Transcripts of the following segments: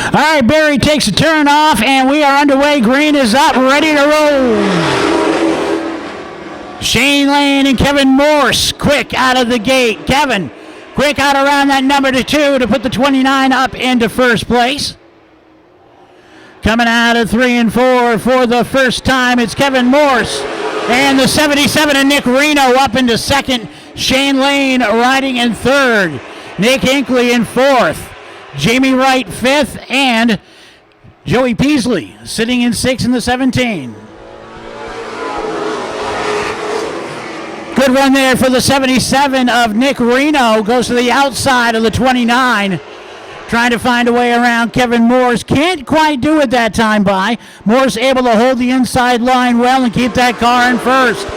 All right, Barry takes a turn off, and we are underway. Green is up, ready to roll. Shane Lane and Kevin Morse quick out of the gate. Kevin quick out around that number 2 to put the 29 up into first place. Coming out of 3 and 4 for the first time, it's Kevin Morse. And the 77 and Nick Reno up into second. Shane Lane riding in third. Nick Hinkley in fourth. Jamie Wright fifth. And Joey Peasley sitting in sixth in the 17. Good run there for the 77 of Nick Reno. Goes to the outside of the 29. Trying to find a way around Kevin Morse. Can't quite do it that time by. Morse able to hold the inside line well and keep that car in first.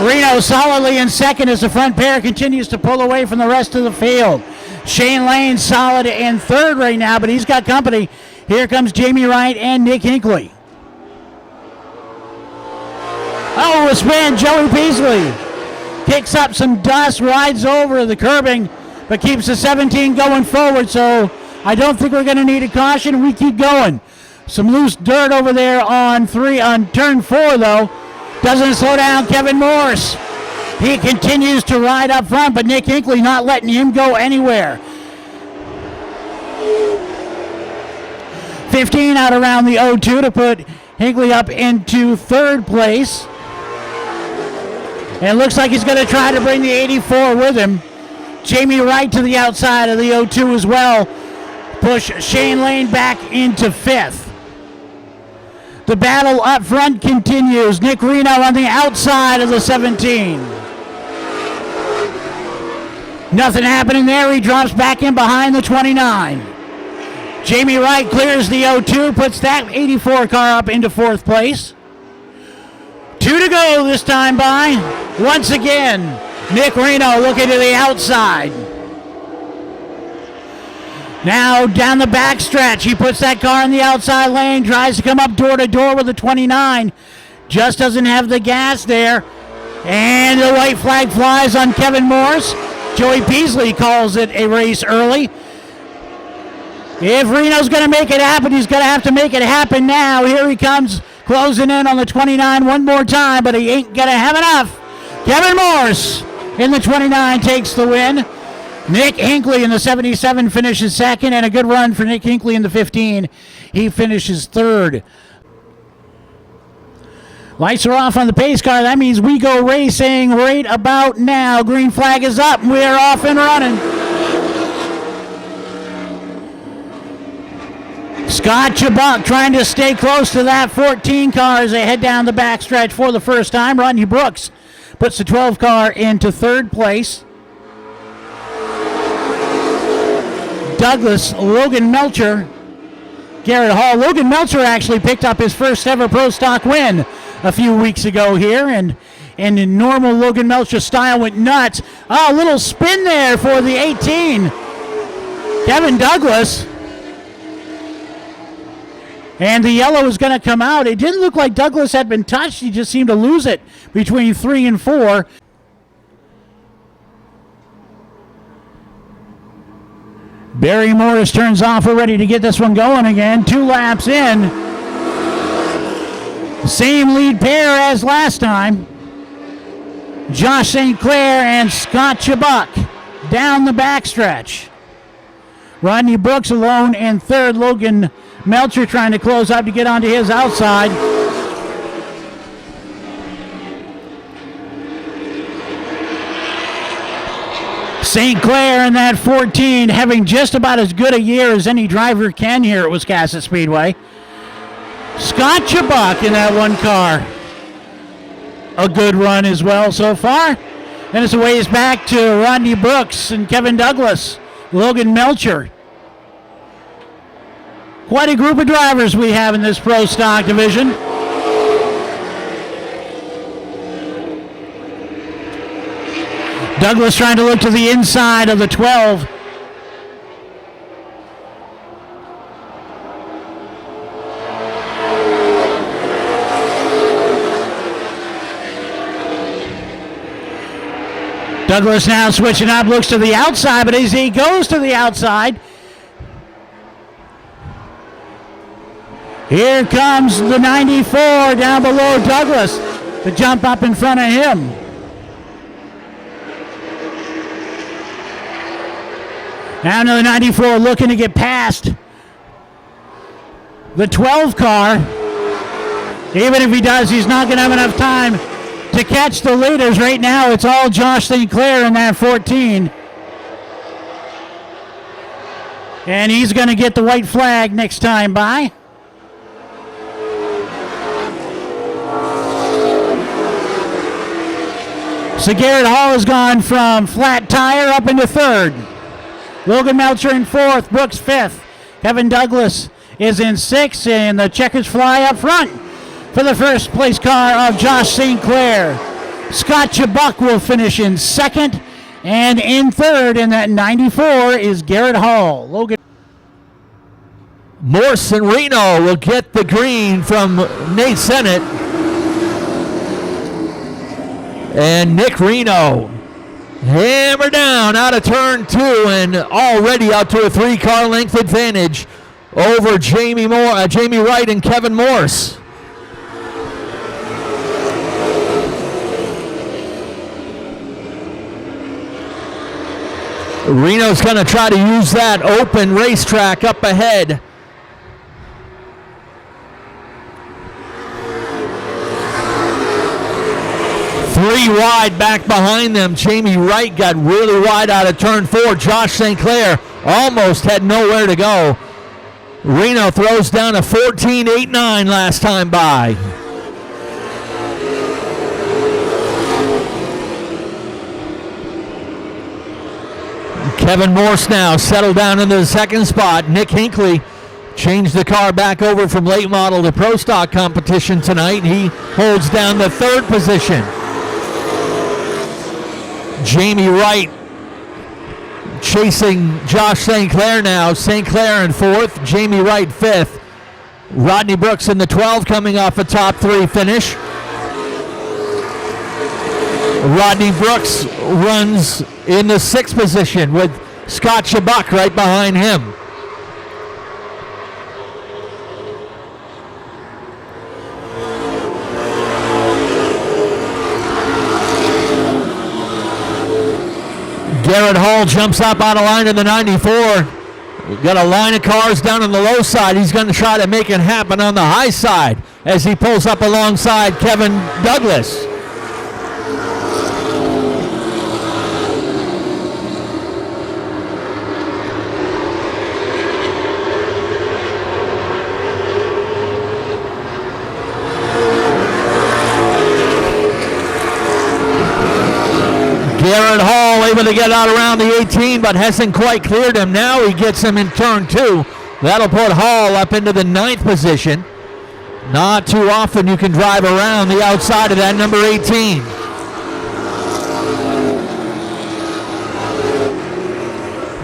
Reno solidly in second as the front pair continues to pull away from the rest of the field. Shane Lane solid in third right now, but he's got company. Here comes Jamie Wright and Nick Hinkley. Oh, a spin. Joey Peasley kicks up some dust, rides over the curbing, but keeps the 17 going forward, so I don't think we're going to need a caution. We keep going. Some loose dirt over there on turn 4, though. Doesn't slow down Kevin Morse. He continues to ride up front, but Nick Hinkley not letting him go anywhere. 15 out around the 0-2 to put Hinkley up into third place. And it looks like he's going to try to bring the 84 with him. Jamie Wright to the outside of the 0-2 as well. Push Shane Lane back into fifth. The battle up front continues. Nick Reno on the outside of the 17. Nothing happening there. He drops back in behind the 29. Jamie Wright clears the 0-2, puts that 84 car up into fourth place. 2 to go this time by. Once again, Nick Reno looking to the outside. Now down the backstretch, he puts that car in the outside lane, tries to come up door to door with the 29. Just doesn't have the gas there. And the white flag flies on Kevin Morse. Joey Peasley calls it a race early. If Reno's going to make it happen, he's going to have to make it happen now. Here he comes, closing in on the 29 one more time, but he ain't going to have enough. Kevin Morse in the 29 takes the win. Nick Hinkley in the 77 finishes second, and a good run for Nick Hinkley in the 15. He finishes third. Lights are off on the pace car. That means we go racing right about now. Green flag is up, and we're off and running. Scott Chubbuck trying to stay close to that 14 car as they head down the backstretch for the first time. Rodney Brooks puts the 12 car into third place. Douglas, Logan Melcher, Garrett Hall. Logan Melcher actually picked up his first ever Pro Stock win a few weeks ago here, and in normal Logan Melcher style went nuts. Oh, a little spin there for the 18. Kevin Douglas. And the yellow is going to come out. It didn't look like Douglas had been touched. He just seemed to lose it between 3 and 4. Barry Morris turns off. We're ready to get this one going again. 2 laps in. Same lead pair as last time. Josh St. Clair and Scott Chubbuck down the backstretch. Rodney Brooks alone in third. Logan Melcher trying to close up to get onto his outside. St. Clair in that 14 having just about as good a year as any driver can here at Wiscasset Speedway. Scott Chubbuck in that one car. A good run as well so far. And it's a ways back to Rodney Brooks and Kevin Douglas, Logan Melcher. Quite a group of drivers we have in this Pro Stock division. Douglas trying to look to the inside of the 12. Douglas now switching up, looks to the outside, but as he goes to the outside, Here comes the 94 down below Douglas to jump up in front of him. Now another 94 looking to get past the 12 car. Even if he does, he's not going to have enough time to catch the leaders. Right now, it's all Josh St. Clair in that 14. And he's going to get the white flag next time by. So Garrett Hall has gone from flat tire up into third. Logan Melcher in fourth, Brooks fifth. Kevin Douglas is in sixth, and the checkers fly up front for the first place car of Josh St. Clair. Scott Chubbuck will finish in second, and in third in that 94 is Garrett Hall. Logan Morse and Reno will get the green from Nate Sennett. And Nick Reno hammer down out of turn 2 and already out to a 3-car length advantage over Jamie Wright and Kevin Morse. Reno's going to try to use that open racetrack up ahead. Three wide back behind them. Jamie Wright got really wide out of turn 4. Josh St. Clair almost had nowhere to go. Reno throws down a 14.89 last time by. Kevin Morse now settled down into the second spot. Nick Hinckley changed the car back over from late model to pro stock competition tonight. He holds down the third position. Jamie Wright chasing Josh St. Clair now. St. Clair in fourth, Jamie Wright fifth. Rodney Brooks in the 12 coming off a top 3 finish. Rodney Brooks runs in the 6th position with Scott Chubbuck right behind him. Garrett Hall jumps up out of line in the 94. We've got a line of cars down on the low side. He's going to try to make it happen on the high side as he pulls up alongside Kevin Douglas. Garrett Hall able to get out around the 18, but hasn't quite cleared him. Now he gets him in turn 2. That'll put Hall up into the 9th position. Not too often you can drive around the outside of that number 18.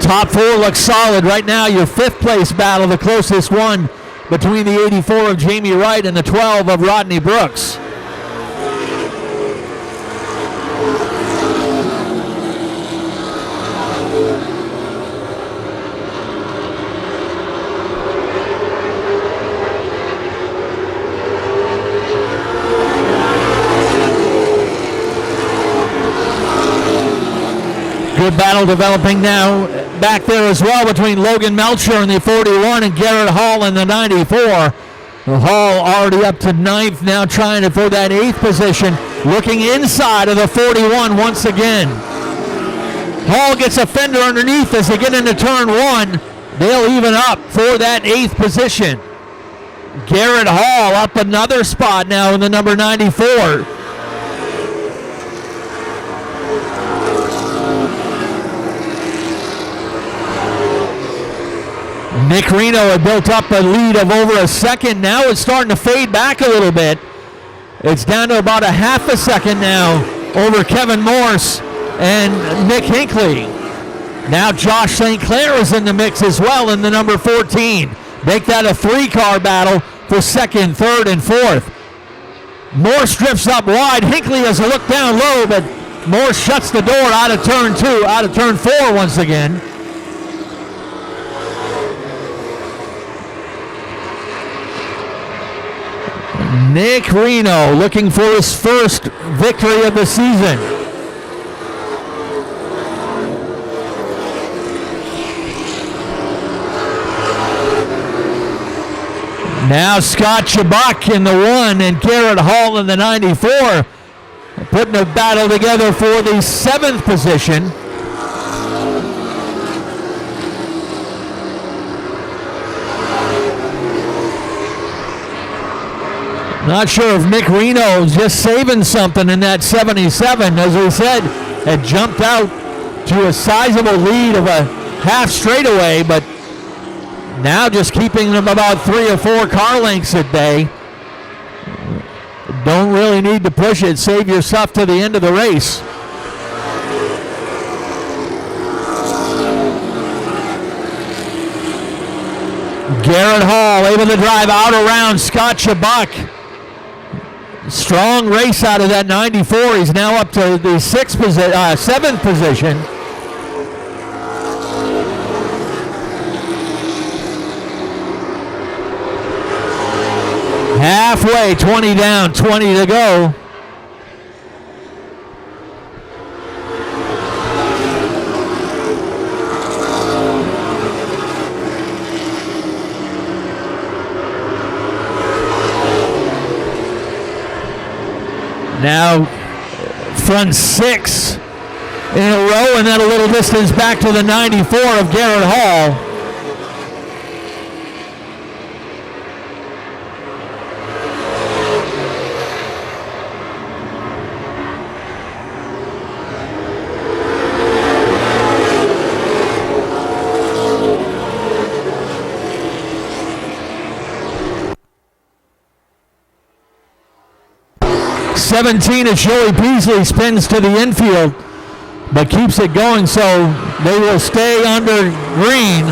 Top 4 looks solid right now. Your 5th place battle, the closest one between the 84 of Jamie Wright and the 12 of Rodney Brooks. Good battle developing now back there as well between Logan Melcher in the 41 and Garrett Hall in the 94. Hall already up to 9th now, trying for that 8th position, looking inside of the 41 once again. Hall gets a fender underneath as they get into turn 1. They'll even up for that 8th position. Garrett Hall up another spot now in the number 94. Nick Reno had built up a lead of over a second. Now it's starting to fade back a little bit. It's down to about a half a second now over Kevin Morse and Nick Hinckley. Now Josh St. Clair is in the mix as well in the number 14. Make that a 3-car battle for 2nd, 3rd, and 4th. Morse drifts up wide. Hinckley has a look down low, but Morse shuts the door out of turn 2, out of turn 4 once again. Nick Reno looking for his first victory of the season. Now Scott Chubbuck in the 1 and Garrett Hall in the 94, putting a battle together for the 7th position. Not sure if Nick Reno is just saving something in that 77. As we said, had jumped out to a sizable lead of a half straightaway, but now just keeping them about 3 or 4 car lengths at bay. Don't really need to push it. Save yourself to the end of the race. Garrett Hall able to drive out around Scott Chubbuck. Strong race out of that 94. He's now up to the 7th position. Halfway, 20 down, 20 to go. Now front 6 in a row, and then a little distance back to the 94 of Garrett Hall. '17 as Joey Beasley spins to the infield, but keeps it going, so they will stay under green.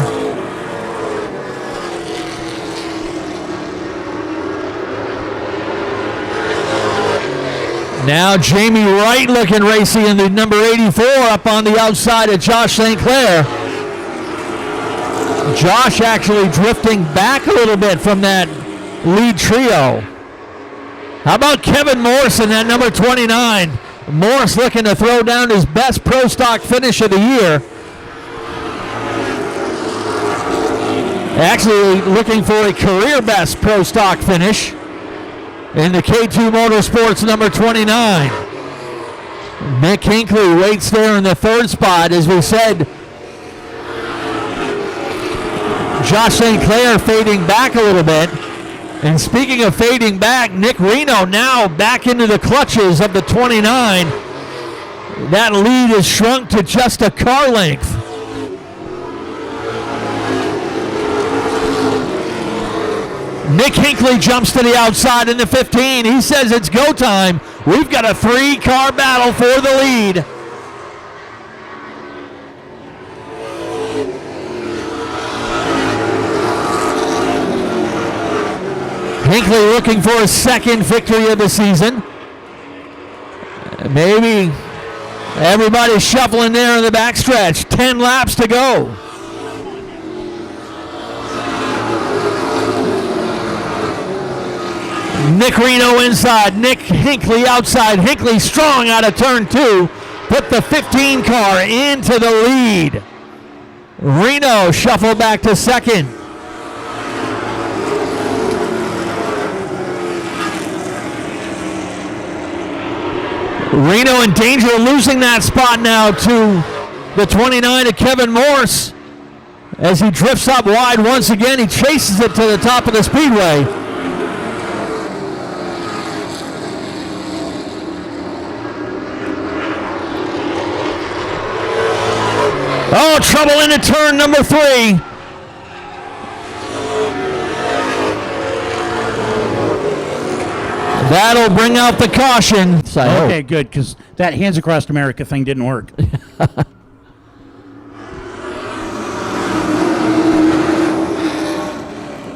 Now Jamie Wright looking racy in the number 84 up on the outside of Josh St. Clair. Josh actually drifting back a little bit from that lead trio. How about Kevin Morse in that number 29? Morse looking to throw down his best Pro Stock finish of the year. Actually looking for a career best Pro Stock finish in the K2 Motorsports number 29. Nick Hinckley waits there in the 3rd spot. As we said, Josh St. Clair fading back a little bit. And speaking of fading back, Nick Reno now back into the clutches of the 29. That lead is shrunk to just a car length. Nick Hinckley jumps to the outside in the 15. He says it's go time. We've got a 3-car battle for the lead. Hinckley looking for a 2nd victory of the season. Maybe everybody's shuffling there in the backstretch. 10 laps to go. Nick Reno inside, Nick Hinckley outside. Hinckley strong out of turn 2. Put the 15 car into the lead. Reno shuffled back to 2nd. Reno in danger of losing that spot now to the 29 of Kevin Morse. As he drifts up wide once again, he chases it to the top of the speedway. Oh, trouble into turn number 3. That'll bring out the caution. Okay, good, because that Hands Across America thing didn't work.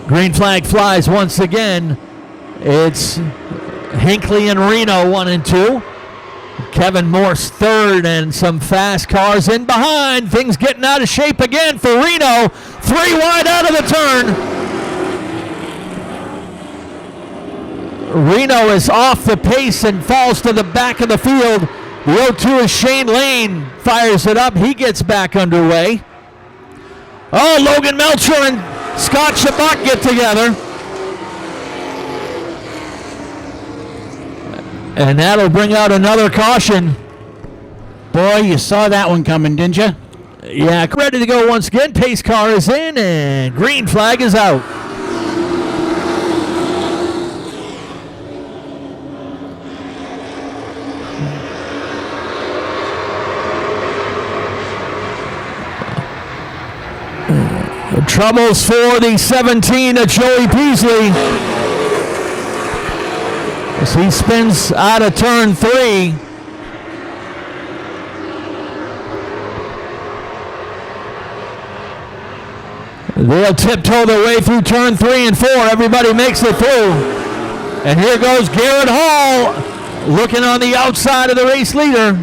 Green flag flies once again. It's Hinckley and Reno 1 and 2. Kevin Morse 3rd, and some fast cars in behind. Things getting out of shape again for Reno. 3 wide out of the turn. Reno is off the pace and falls to the back of the field. The 0-2 is Shane Lane. Fires it up. He gets back underway. Oh, Logan Melcher and Scott Shabbat get together. And that'll bring out another caution. Boy, you saw that one coming, didn't you? Yeah, ready to go once again. Pace car is in and green flag is out. Troubles for the 17 of Joey Peasley as he spins out of turn 3. They'll tiptoe their way through turn 3 and 4. Everybody makes it through. And here goes Garrett Hall looking on the outside of the race leader.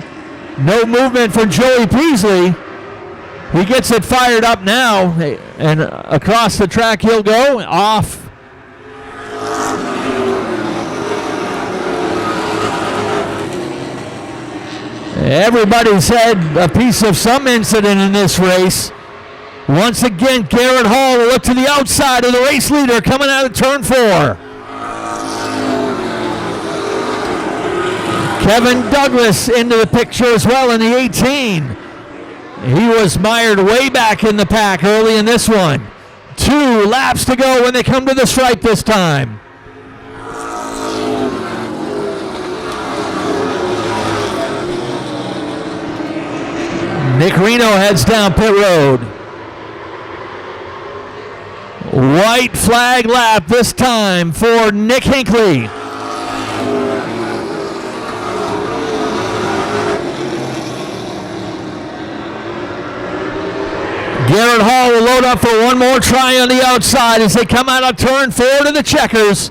No movement for Joey Peasley. He gets it fired up now, and across the track he'll go, off. Everybody's had a piece of some incident in this race. Once again, Garrett Hall will look to the outside of the race leader coming out of turn 4. Kevin Douglas into the picture as well in the 18. He was mired way back in the pack early in this one. 2 laps to go when they come to the stripe this time. Nick Reno heads down pit road. White flag lap this time for Nick Hinckley. Garrett Hall will load up for one more try on the outside as they come out of turn 4 to the checkers.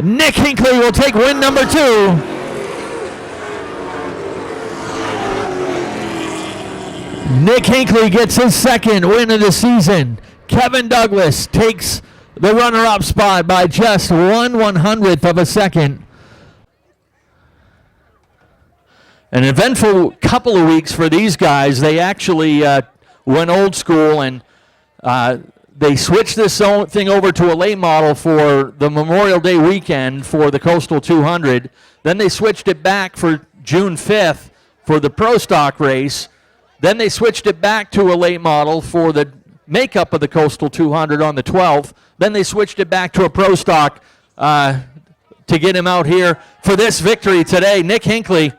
Nick Hinckley will take win number 2. Nick Hinckley gets his second win of the season. Kevin Douglas takes the runner-up spot by just 1/100th of a second. An eventful couple of weeks for these guys. They actually went old school and they switched this thing over to a late model for the Memorial Day weekend for the Coastal 200. Then they switched it back for June 5th for the Pro Stock race. Then they switched it back to a late model for the makeup of the Coastal 200 on the 12th. Then they switched it back to a Pro Stock to get him out here for this victory today. Nick Hinckley.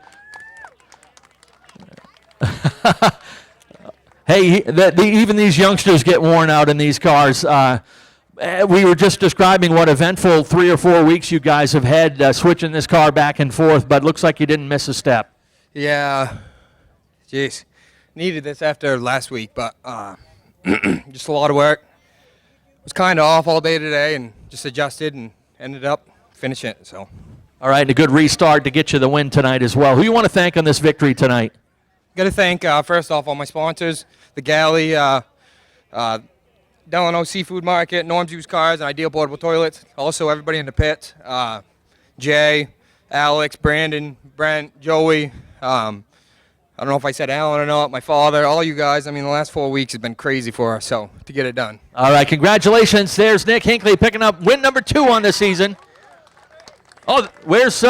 Hey, even these youngsters get worn out in these cars. We were just describing what eventful 3 or 4 weeks you guys have had switching this car back and forth, but looks like you didn't miss a step. Yeah, jeez. Needed this after last week, but just a lot of work. Was kind of off all day today and just adjusted and ended up finishing it. So. All right, and a good restart to get you the win tonight as well. Who you want to thank on this victory tonight? Got to thank, first off, all my sponsors, the Galley, Delano Seafood Market, Norm's Used Cars, and Ideal Portable Toilets. Also, everybody in the pit, Jay, Alex, Brandon, Brent, Joey. I don't know if I said Alan or not, my father, all you guys. I mean, the last 4 weeks has been crazy for us, so to get it done. All right, congratulations. There's Nick Hinckley picking up win number 2 on the season. Oh, where's,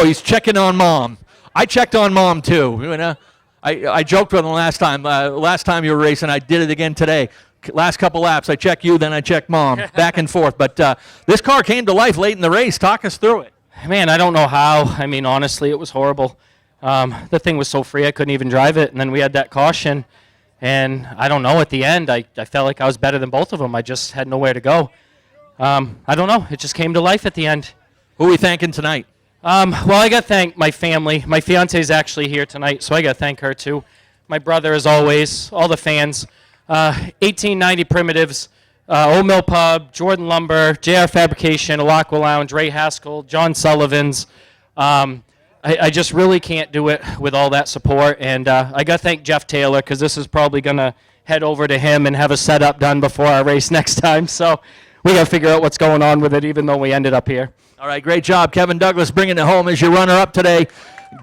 he's checking on Mom. I checked on Mom, too. You know, I joked with him last time you were racing. I did it again today. Last couple laps, I check you, then I check Mom, back and forth. But this car came to life late in the race. Talk us through it. Man, I don't know how. I mean, honestly, it was horrible. The thing was so free I couldn't even drive it, and then we had that caution, and I don't know, at the end, I felt like I was better than both of them. I just had nowhere to go. I don't know. It just came to life at the end. Who are we thanking tonight? Well, I got to thank my family. My fiance is actually here tonight, so I got to thank her too. My brother, as always, all the fans, 1890 Primitives, Old Mill Pub, Jordan Lumber, JR Fabrication, Alaqua Lounge, Ray Haskell, John Sullivan's. I just really can't do it with all that support, and I got to thank Jeff Taylor because this is probably going to head over to him and have a setup done before our race next time. So we got to figure out what's going on with it, even though we ended up here. All right, great job, Kevin Douglas, bringing it home as your runner-up today.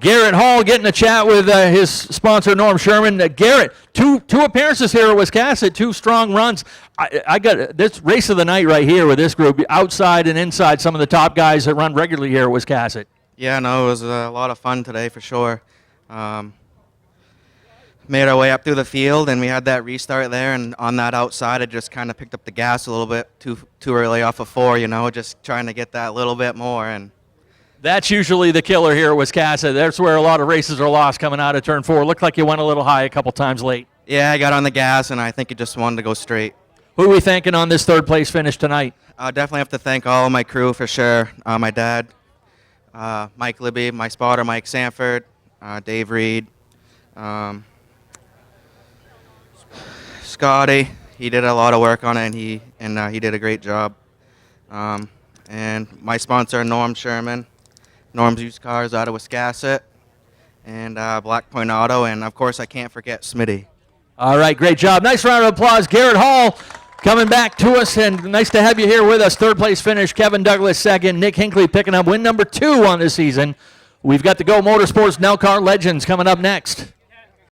Garrett Hall getting a chat with his sponsor, Norm Sherman. Garrett, two appearances here at Wiscasset, 2 strong runs. I got this race of the night right here with this group, outside and inside some of the top guys that run regularly here at Wiscasset. Yeah, no, it was a lot of fun today for sure. Made our way up through the field, and we had that restart there, and on that outside, I just kind of picked up the gas a little bit too early off of 4, just trying to get that little bit more. And That's usually the killer here at Wiscasset. That's where a lot of races are lost coming out of turn 4. Looked like you went a little high a couple times late. yeah, I got on the gas, and I think it just wanted to go straight. Who are we thanking on this third place finish tonight? I definitely have to thank all of my crew for sure. My dad, Mike Libby, my spotter, Mike Sanford, Dave Reed, Scotty. He did a lot of work on it, and he did a great job. And my sponsor, Norm Sherman, Norm's Used Cars out of Wiscasset, and Black Point Auto, and of course I can't forget Smitty. All right, great job. Nice round of applause. Garrett Hall coming back to us, and nice to have you here with us. Third place finish, Kevin Douglas second. Nick Hinckley picking up win number 2 on this season. We've got the Go Motorsports Nelcar Legends coming up next.